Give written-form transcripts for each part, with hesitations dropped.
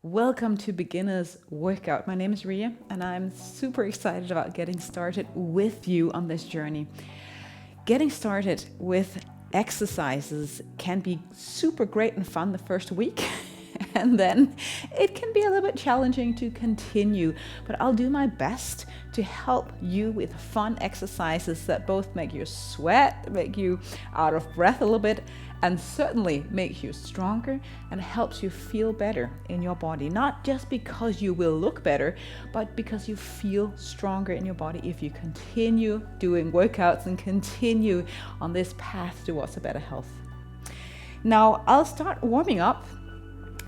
Welcome to Beginner's Workout. My name is Ria and I'm super excited about getting started with you on this journey. Getting started with exercises can be super great and fun the first week and then it can be a little bit challenging to continue, but I'll do my best to help you with fun exercises that both make you sweat, make you out of breath a little bit, and certainly make you stronger and helps you feel better in your body. Not just because you will look better, but because you feel stronger in your body if you continue doing workouts and continue on this path towards a better health. Now, I'll start warming up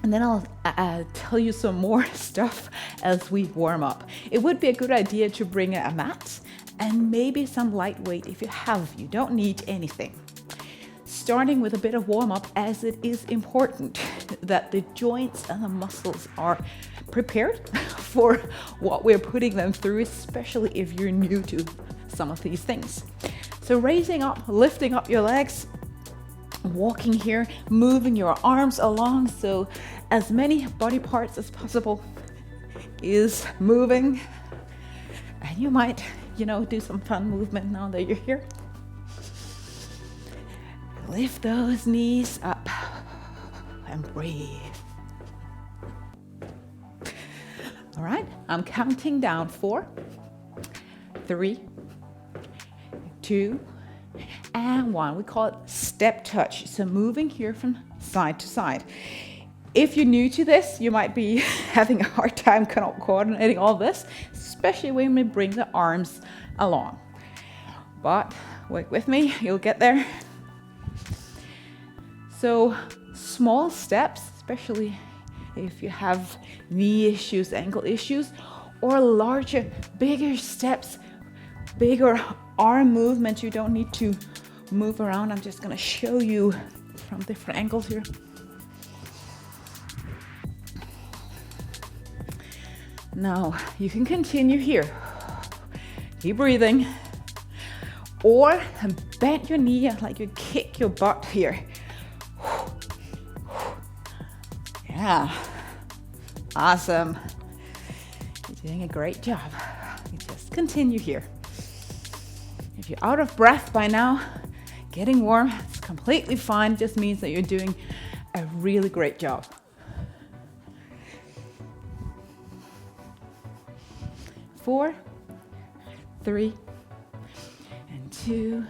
and then I'll tell you some more stuff as we warm up. It would be a good idea to bring a mat and maybe some lightweight if you have. You don't need anything. Starting with a bit of warm up, as it is important that the joints and the muscles are prepared for what we're putting them through, especially if you're new to some of these things. So raising up, lifting up your legs, walking here, moving your arms along so as many body parts as possible is moving. And you might, do some fun movement now that you're here. Lift those knees up and breathe. All right, I'm counting down 4, 3, 2, and 1. We call it step touch. So moving here from side to side. If you're new to this, you might be having a hard time coordinating all this, especially when we bring the arms along. But work with me, you'll get there. So small steps, especially if you have knee issues, ankle issues, or larger, bigger steps, bigger arm movements. You don't need to move around. I'm just gonna show you from different angles here. Now you can continue here. Keep breathing. Or bend your knee like you kick your butt here. Yeah, awesome. You're doing a great job. You just continue here. If you're out of breath by now, getting warm, it's completely fine. It just means that you're doing a really great job. 4, 3, and 2,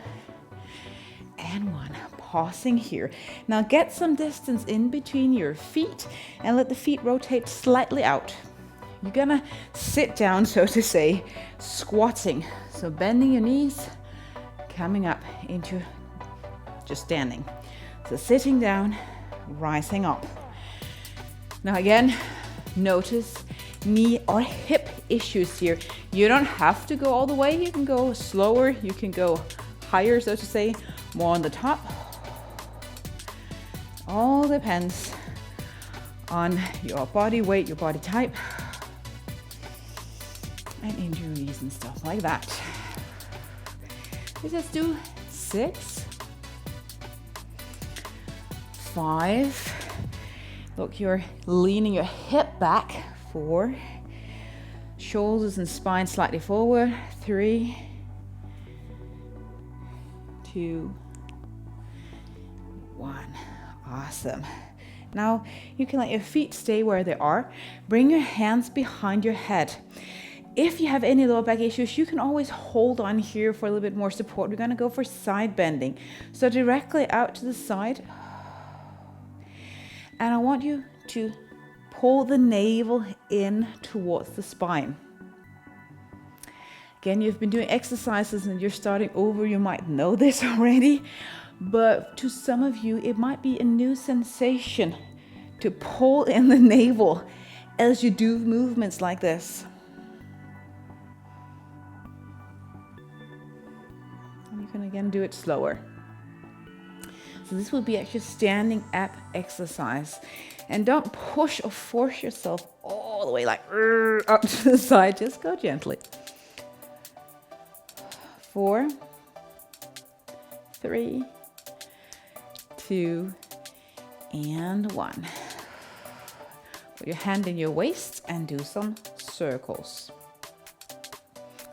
and 1. Pausing here. Now get some distance in between your feet and let the feet rotate slightly out. You're gonna sit down, so to say, squatting. So bending your knees, coming up into just standing. So sitting down, rising up. Now again, notice knee or hip issues here. You don't have to go all the way. You can go slower. You can go higher, so to say, more on the top. All depends on your body weight, your body type, and injuries and stuff like that. We just do 6, 5. Look, you're leaning your hip back. 4. Shoulders and spine slightly forward. 3, 2, 1. Awesome. Now you can let your feet stay where they are. Bring your hands behind your head. If you have any lower back issues, you can always hold on here for a little bit more support. We're going to go for side bending. So directly out to the side. And I want you to pull the navel in towards the spine. Again, you've been doing exercises and you're starting over. You might know this already. But to some of you, it might be a new sensation to pull in the navel as you do movements like this. And you can again do it slower. So this will be actually standing up exercise. And don't push or force yourself all the way like up to the side. Just go gently. 4, 3, 2, and 1. Put your hand in your waist and do some circles.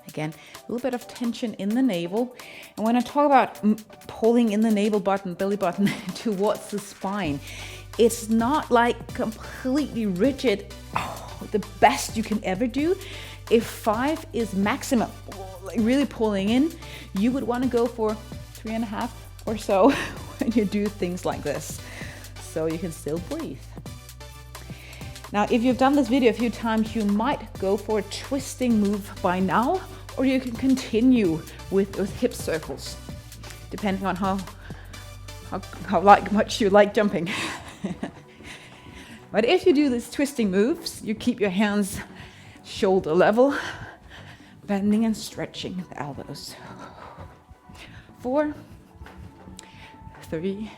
Again, a little bit of tension in the navel. And when I talk about pulling in the navel button, belly button towards the spine, it's not like completely rigid, the best you can ever do. If 5 is maximum, like really pulling in, you would want to go for 3.5 or so when you do things like this, so you can still breathe. Now, if you've done this video a few times, you might go for a twisting move by now, or you can continue with those hip circles, depending on how much you like jumping. But if you do these twisting moves, you keep your hands shoulder level, bending and stretching the elbows. 4, 3,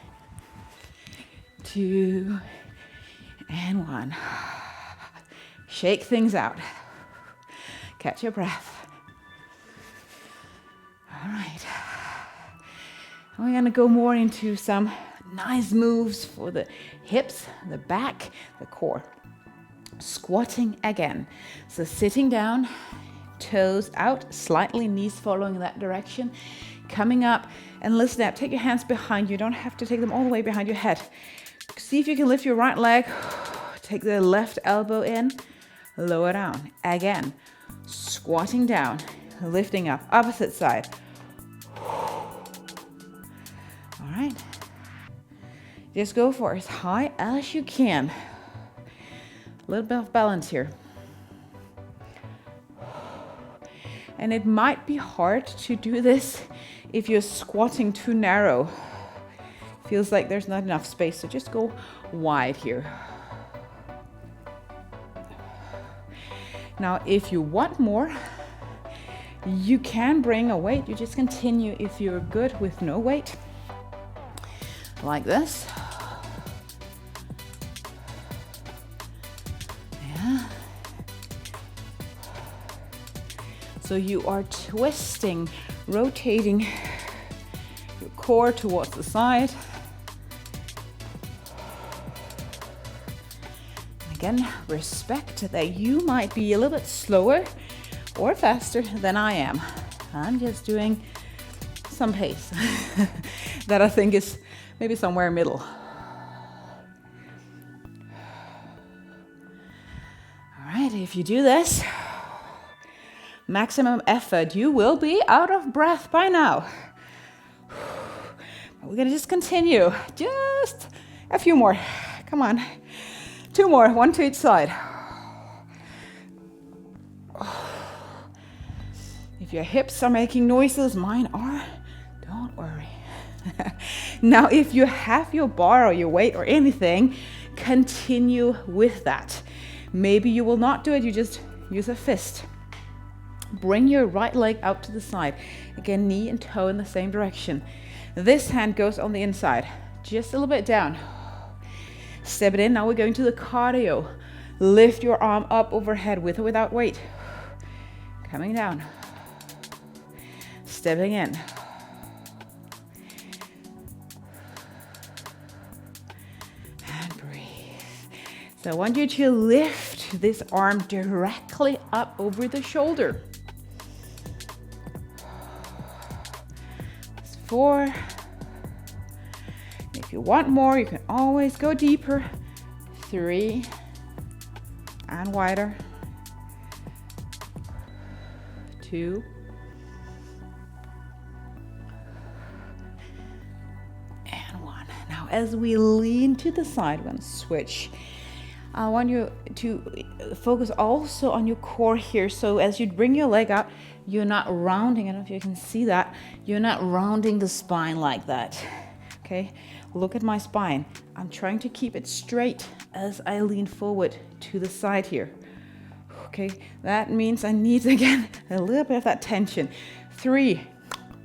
2, and 1. Shake things out. Catch your breath. All right. We're going to go more into some nice moves for the hips, the back, the core. Squatting again. So sitting down, toes out, slightly knees following that direction. Coming up and listen up. Take your hands behind you. You don't have to take them all the way behind your head. See if you can lift your right leg. Take the left elbow in. Lower down. Again. Squatting down. Lifting up. Opposite side. All right. Just go for as high as you can. A little bit of balance here. And it might be hard to do this if you're squatting too narrow. Feels like there's not enough space, so just go wide here. Now, if you want more, you can bring a weight. You just continue if you're good with no weight. Like this. Yeah. So you are twisting, rotating your core towards the side. Again, respect that you might be a little bit slower or faster than I am. I'm just doing some pace that I think is maybe somewhere middle. All right, if you do this, maximum effort, you will be out of breath by now. We're gonna just continue, just a few more. Come on, 2 more, 1 to each side. If your hips are making noises, mine are, don't worry. Now, if you have your bar or your weight or anything, continue with that. Maybe you will not do it, you just use a fist. Bring your right leg out to the side. Again, knee and toe in the same direction. This hand goes on the inside, just a little bit down. Step it in. Now we're going to the cardio. Lift your arm up overhead with or without weight. Coming down. Stepping in. And breathe. So I want you to lift this arm directly up over the shoulder. 4. If you want more, you can always go deeper. 3. And wider. 2. And 1. Now, as we lean to the side, we're going to switch. I want you to focus also on your core here. So as you bring your leg out, you're not rounding. I don't know if you can see that. You're not rounding the spine like that. Okay, look at my spine. I'm trying to keep it straight as I lean forward to the side here. Okay, that means I need, again, a little bit of that tension. 3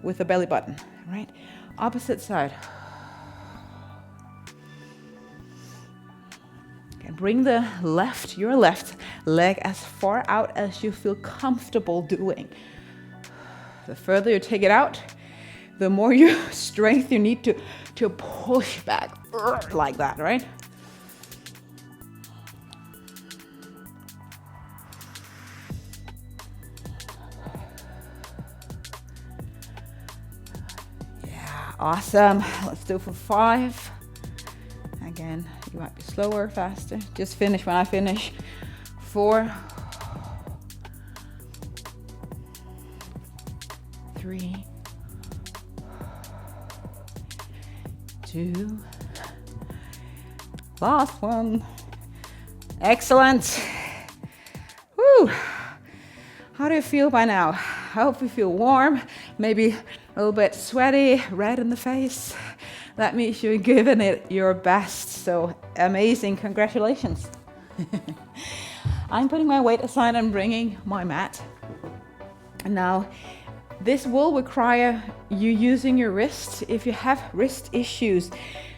with the belly button, right? Opposite side. Okay, bring the your left leg as far out as you feel comfortable doing. The further you take it out, the more strength you need to push back like that, right? Awesome. Let's do for 5. Again, you might be slower, faster. Just finish when I finish. 4, 3, 2, last one. Excellent. Woo. How do you feel by now? I hope you feel warm, maybe a little bit sweaty, red in the face. That means you're giving it your best. So amazing, congratulations. I'm putting my weight aside and bringing my mat. Now, this will require you using your wrist. If you have wrist issues,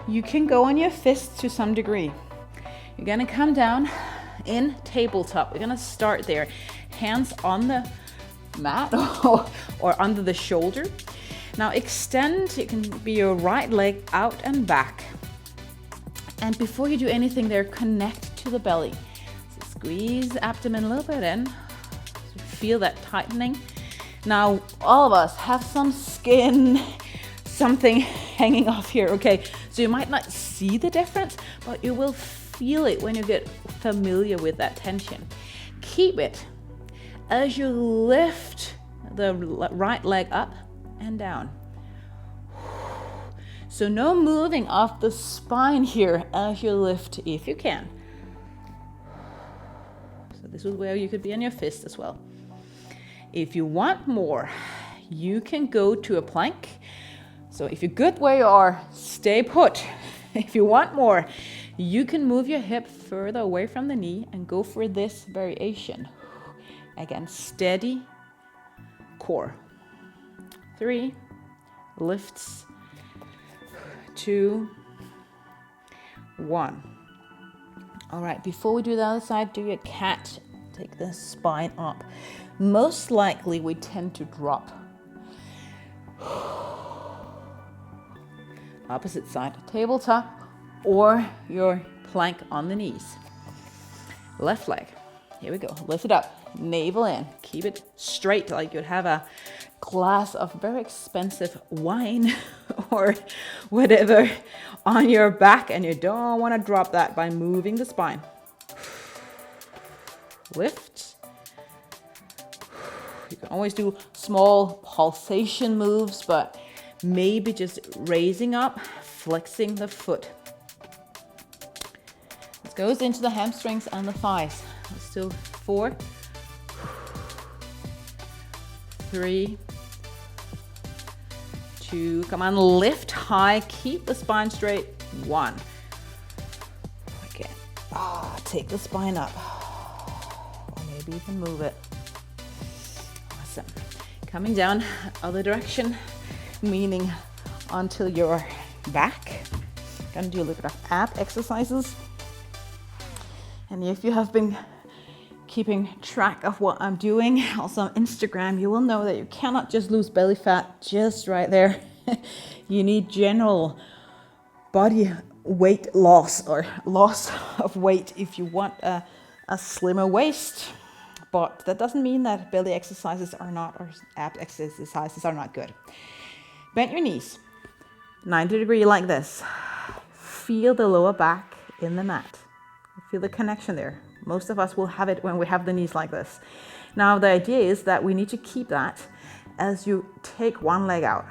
you can go on your fists to some degree. You're gonna come down in tabletop. We're gonna start there. Hands on the mat or under the shoulder. Now extend, it can be your right leg out and back. And before you do anything there, connect to the belly. So squeeze the abdomen a little bit in. So feel that tightening. Now all of us have some skin, something hanging off here, okay? So you might not see the difference, but you will feel it when you get familiar with that tension. Keep it as you lift the right leg up and down. So no moving off the spine here as you lift, if you can. So this is where you could be on your fist as well. If you want more, you can go to a plank. So if you're good where you are, stay put. If you want more, you can move your hip further away from the knee and go for this variation. Again, steady core. 3, lifts, 2, 1. All right, before we do the other side, do your cat. Take the spine up. Most likely we tend to drop. Opposite side, tabletop or your plank on the knees. Left leg, here we go, lift it up, navel in, keep it straight like you'd have a glass of very expensive wine or whatever on your back, and you don't want to drop that by moving the spine. Lift. You can always do small pulsation moves, but maybe just raising up, flexing the foot. This goes into the hamstrings and the thighs. Let's do 4, 3, 2, come on, lift high, keep the spine straight. 1. Okay, take the spine up, or maybe even move it. Awesome. Coming down other direction, meaning onto your back. Gonna do a little bit of ab exercises. And if you have been keeping track of what I'm doing, also on Instagram, you will know that you cannot just lose belly fat just right there. You need general body weight loss or loss of weight if you want a slimmer waist. But that doesn't mean that belly exercises are not, or ab exercises are not good. Bend your knees, 90 degree like this. Feel the lower back in the mat. Feel the connection there. Most of us will have it when we have the knees like this. Now the idea is that we need to keep that as you take one leg out.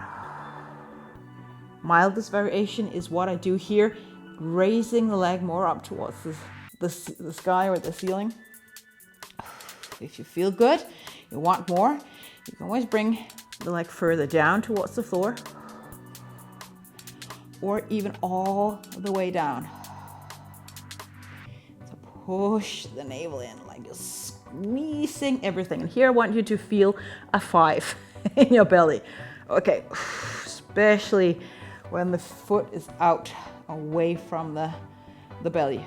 Mildest variation is what I do here, raising the leg more up towards the sky or the ceiling. If you feel good, you want more, you can always bring the leg further down towards the floor, or even all the way down. So push the navel in, like just squeezing everything. And here I want you to feel a 5 in your belly. Okay, especially when the foot is out away from the belly.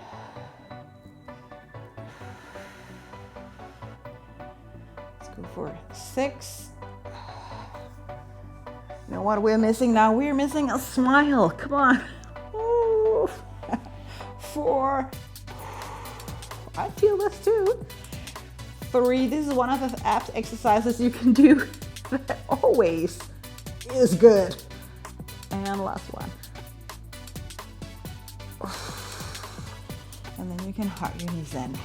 Let's go for 6. You know what we're missing now? We're missing a smile. Come on. Ooh. 4. I feel this too. 3. This is one of the abs exercises you can do that always is good. And last one. And then you can hug your knees in.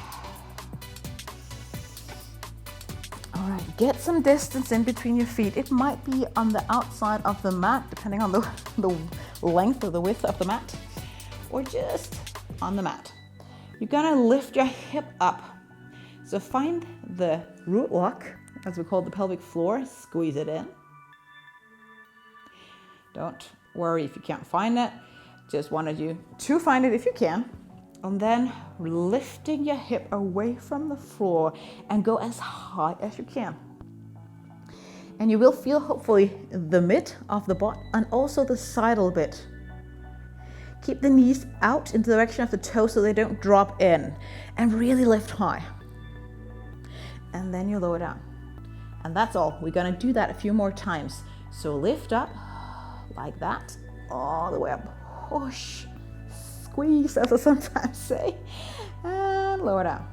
All right, get some distance in between your feet. It might be on the outside of the mat, depending on the length or the width of the mat, or just on the mat. You're gonna lift your hip up. So find the root lock, as we call the pelvic floor, squeeze it in. Don't worry if you can't find it. Just wanted you to find it if you can. And then lifting your hip away from the floor and go as high as you can. And you will feel hopefully the mid of the butt and also the sidle bit. Keep the knees out in the direction of the toes so they don't drop in. And really lift high. And then you lower down. And that's all. We're gonna do that a few more times. So lift up like that, all the way up. Push. Squeeze, as I sometimes say, and lower down.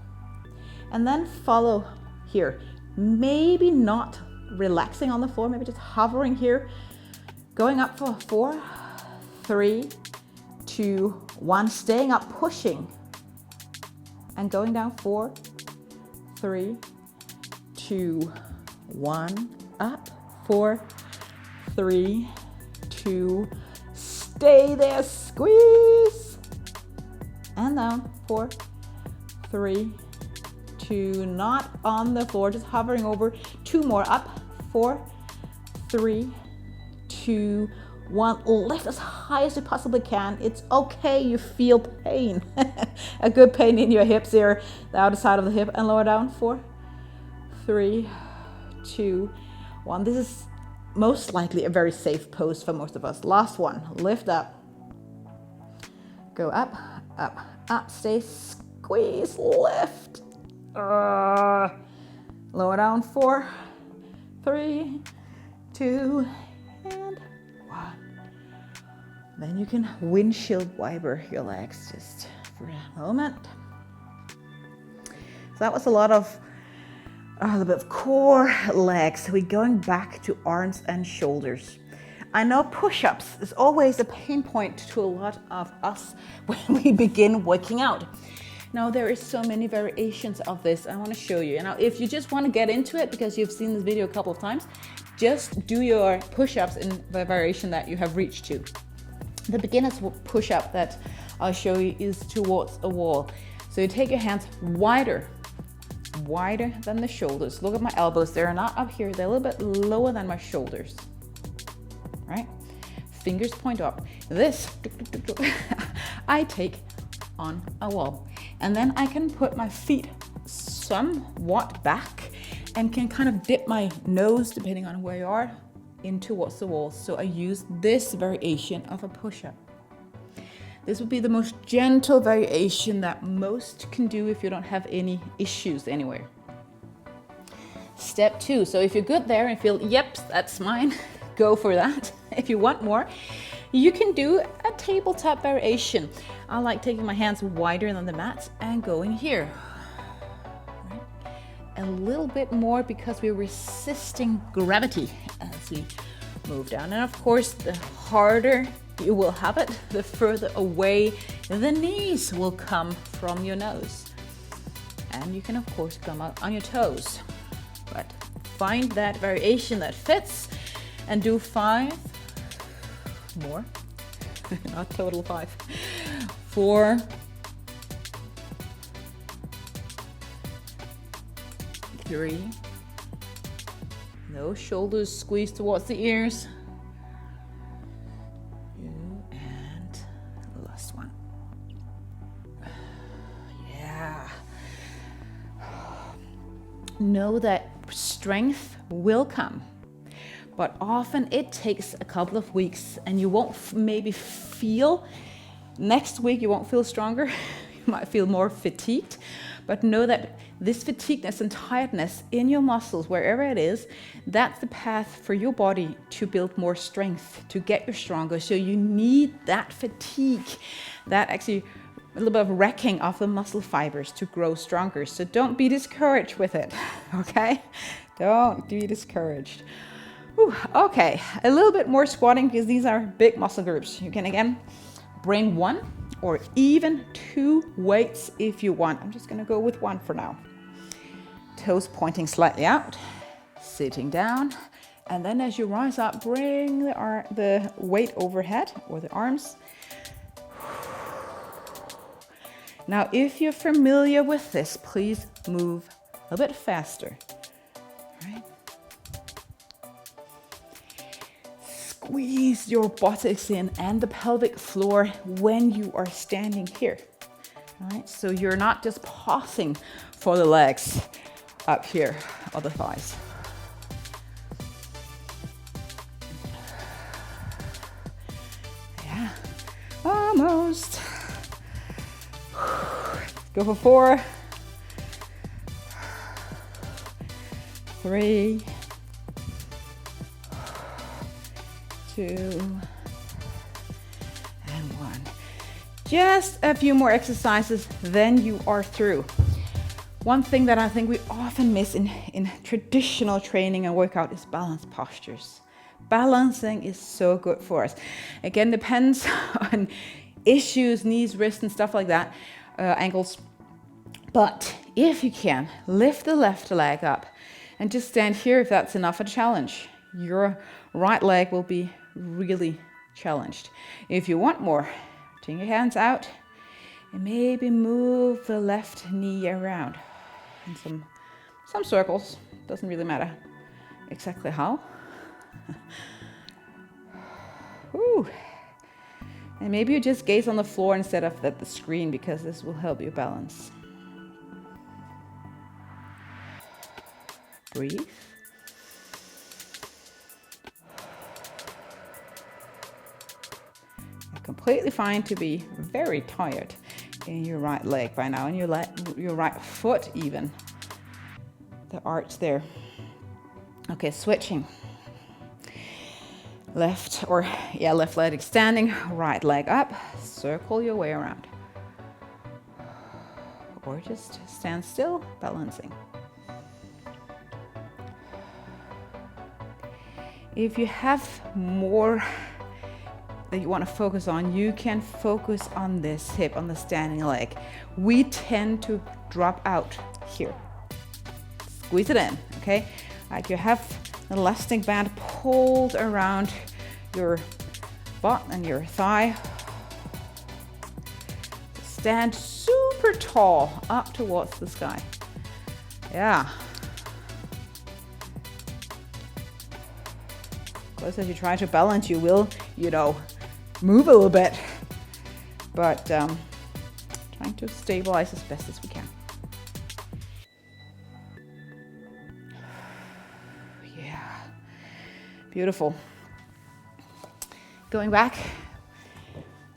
And then follow here. Maybe not relaxing on the floor, maybe just hovering here. Going up for 4, 3, 2, 1. Staying up, pushing. And going down 4, 3, 2, 1. Up, 4, 3, 2. Stay there, squeeze. And down, 4, 3, 2, not on the floor, just hovering over. 2 more, up, 4, 3, 2, 1. Lift as high as you possibly can. It's okay, you feel pain. A good pain in your hips here, the outer side of the hip, and lower down, 4, 3, 2, 1. This is most likely a very safe pose for most of us. Last one, lift up. Go up, up, up, stay, squeeze, lift. Lower down, 4, 3, 2, and 1. Then you can windshield wiper your legs just for a moment. So that was a lot of a little bit of core, legs. We're going back to arms and shoulders. I know push-ups is always a pain point to a lot of us when we begin working out. Now there is so many variations of this I want to show you. Now if you just want to get into it because you've seen this video a couple of times, just do your push-ups in the variation that you have reached to. The beginner's push-up that I'll show you is towards a wall. So you take your hands wider than the shoulders. Look at my elbows, they're not up here, they're a little bit lower than my shoulders. Right? Fingers point up. This I take on a wall. And then I can put my feet somewhat back and can kind of dip my nose, depending on where you are, in towards the wall. So I use this variation of a push-up. This would be the most gentle variation that most can do if you don't have any issues anywhere. Step 2. So if you're good there and feel, yep, that's mine, go for that. If you want more, you can do a tabletop variation. I like taking my hands wider than the mat and going here. Right? A little bit more because we're resisting gravity as we move down. And of course, the harder you will have it, the further away the knees will come from your nose. And you can of course come out on your toes. But find that variation that fits and do 5 more. Not total 5. 4, 3. No shoulders squeeze towards the ears. 2, and last one. Yeah. Know that strength will come. But often it takes a couple of weeks and you won't maybe feel, next week you won't feel stronger, you might feel more fatigued, but know that this fatigueness and tiredness in your muscles, wherever it is, that's the path for your body to build more strength, to get you stronger. So you need that fatigue, that actually a little bit of wrecking of the muscle fibers to grow stronger. So don't be discouraged with it, okay? Don't be discouraged. Whew, okay, a little bit more squatting because these are big muscle groups. You can again bring one or even two weights if you want. I'm just gonna go with one for now. Toes pointing slightly out, sitting down, and then as you rise up, bring the weight overhead or the arms. Now, if you're familiar with this, please move a bit faster. All right. Squeeze your buttocks in and the pelvic floor when you are standing here. All right, so you're not just pausing for the legs up here or the thighs. Yeah, almost. Go for 4, 3, 2, and 1. Just a few more exercises, then you are through. One thing that I think we often miss in traditional training and workout is balance postures. Balancing is so good for us. Again, depends on issues, knees, wrists, and stuff like that, ankles. But if you can, lift the left leg up and just stand here if that's enough a challenge. Your right leg will be really challenged. If you want more, take your hands out and maybe move the left knee around in some circles. Doesn't really matter exactly how. Whew. And maybe you just gaze on the floor instead of at the screen because this will help you balance. Breathe. You're completely fine to be very tired in your right leg by now, and your right foot even. The arch there. Okay, switching. Left leg extending, right leg up, circle your way around. Or just stand still, balancing. If you have more that you want to focus on, you can focus on this hip, on the standing leg. We tend to drop out here. Squeeze it in, okay? Like you have an elastic band pulled around your butt and your thigh. Stand super tall up towards the sky. Yeah. Of course, as you try to balance, you will, move a little bit. But trying to stabilize as best as we can. Yeah. Beautiful. Going back.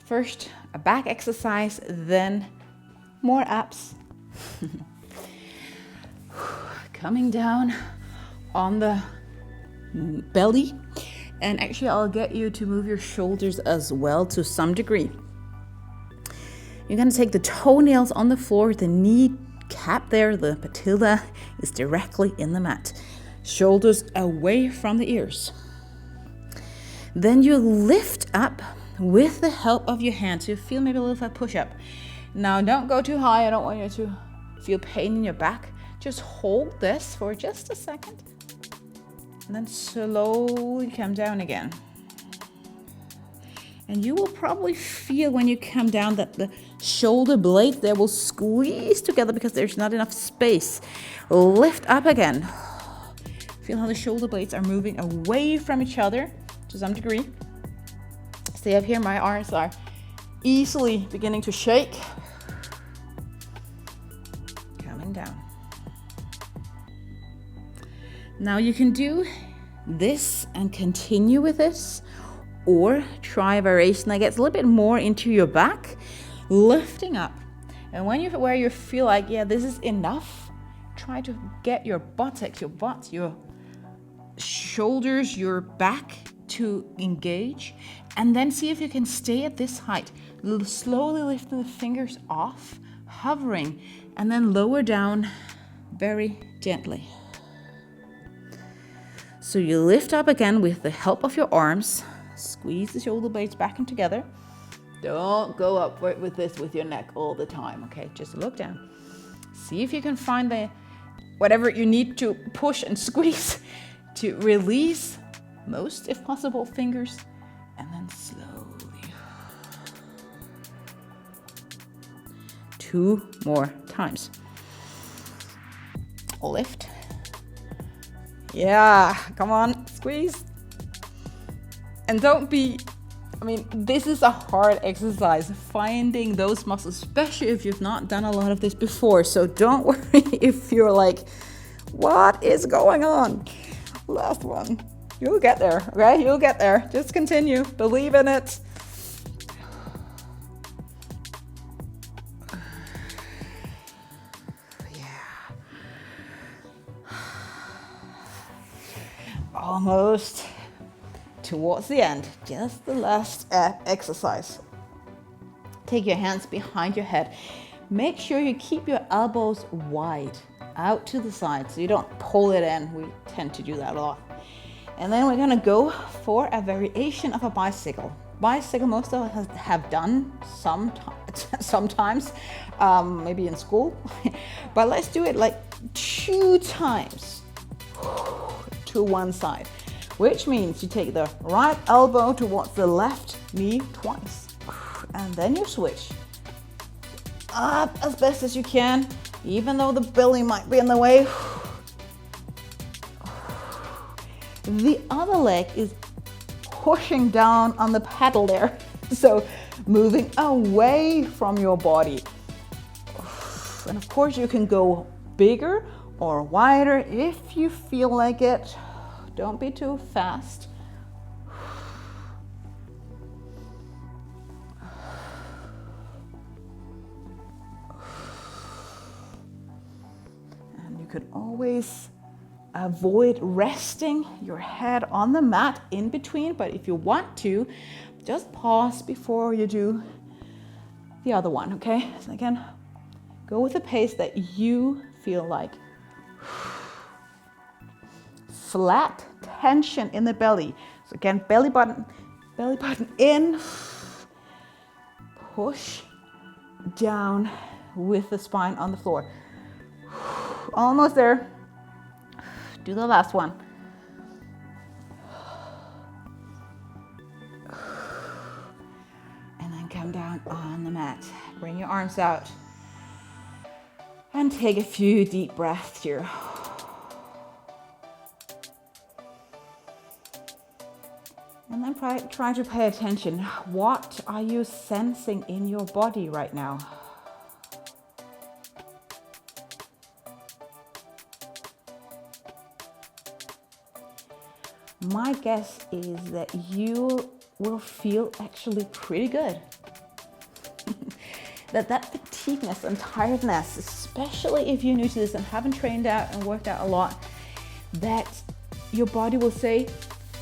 First, a back exercise, then more abs. Coming down on the belly. And actually, I'll get you to move your shoulders as well to some degree. You're going to take the toenails on the floor, the knee cap there, the patella is directly in the mat. Shoulders away from the ears. Then you lift up with the help of your hands. You feel maybe a little bit push-up. Now, don't go too high. I don't want you to feel pain in your back. Just hold this for just a second. And then slowly come down again. And you will probably feel when you come down that the shoulder blades there will squeeze together because there's not enough space. Lift up again. Feel how the shoulder blades are moving away from each other to some degree. Stay up here. My arms are easily beginning to shake. Coming down. Now you can do this and continue with this, or try a variation that gets a little bit more into your back, lifting up. And where you feel like, yeah, this is enough, try to get your buttocks, your butt, your shoulders, your back to engage, and then see if you can stay at this height. Slowly lifting the fingers off, hovering, and then lower down very gently. So you lift up again with the help of your arms. Squeeze the shoulder blades back and together. Don't go up with this with your neck all the time, okay? Just look down. See if you can find the whatever you need to push and squeeze to release most, if possible, fingers, and then slowly. 2 more times. Lift. Yeah, come on, squeeze. And don't be, this is a hard exercise, finding those muscles, especially if you've not done a lot of this before. So don't worry if you're like, what is going on? Last one. You'll get there, okay? You'll get there. Just continue. Believe in it. Yeah. Almost towards the end. Just the last exercise. Take your hands behind your head. Make sure you keep your elbows wide out to the side so you don't pull it in. We tend to do that a lot. And then we're gonna go for a variation of a bicycle. Bicycle most of us have done sometimes, maybe in school. But let's do it like 2 times to one side, which means you take the right elbow towards the left knee twice. And then you switch up as best as you can, even though the belly might be in the way. The other leg is pushing down on the pedal there. So moving away from your body. And of course you can go bigger or wider if you feel like it. Don't be too fast. And you could always avoid resting your head on the mat in between, but if you want to, just pause before you do the other one, okay? So again, go with the pace that you feel like. Flat tension in the belly. So again, belly button in, push down with the spine on the floor. Almost there. Do the last one. And then come down on the mat. Bring your arms out. And take a few deep breaths here. And then try to pay attention. What are you sensing in your body right now? My guess is that you will feel actually pretty good. that fatigueness and tiredness, especially if you're new to this and haven't trained out and worked out a lot, that your body will say,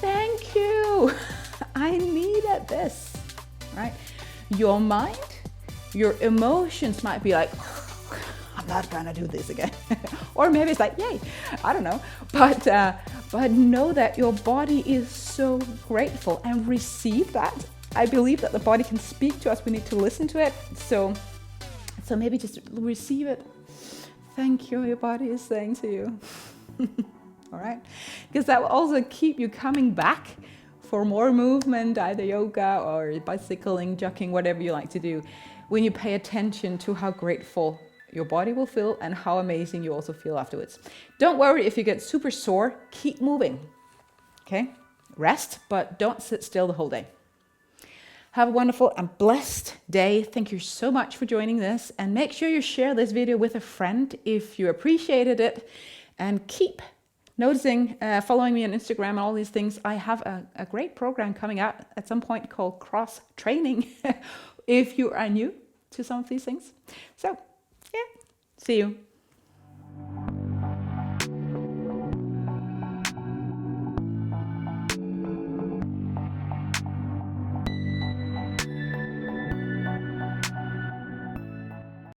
thank you, I needed this, right? Your mind, your emotions might be like, I'm not gonna do this again. Or maybe it's like, yay, I don't know. But know that your body is so grateful and receive that. I believe that the body can speak to us. We need to listen to it. So maybe just receive it. Thank you, your body is saying to you. All right? Because that will also keep you coming back for more movement, either yoga or bicycling, jogging, whatever you like to do, when you pay attention to how grateful your body will feel and how amazing you also feel afterwards. Don't worry if you get super sore, keep moving. Okay? Rest, but don't sit still the whole day. Have a wonderful and blessed day. Thank you so much for joining this, and make sure you share this video with a friend if you appreciated it, and keep noticing, following me on Instagram and all these things. I have a great program coming out at some point called Cross Training if you are new to some of these things. So, yeah, see you.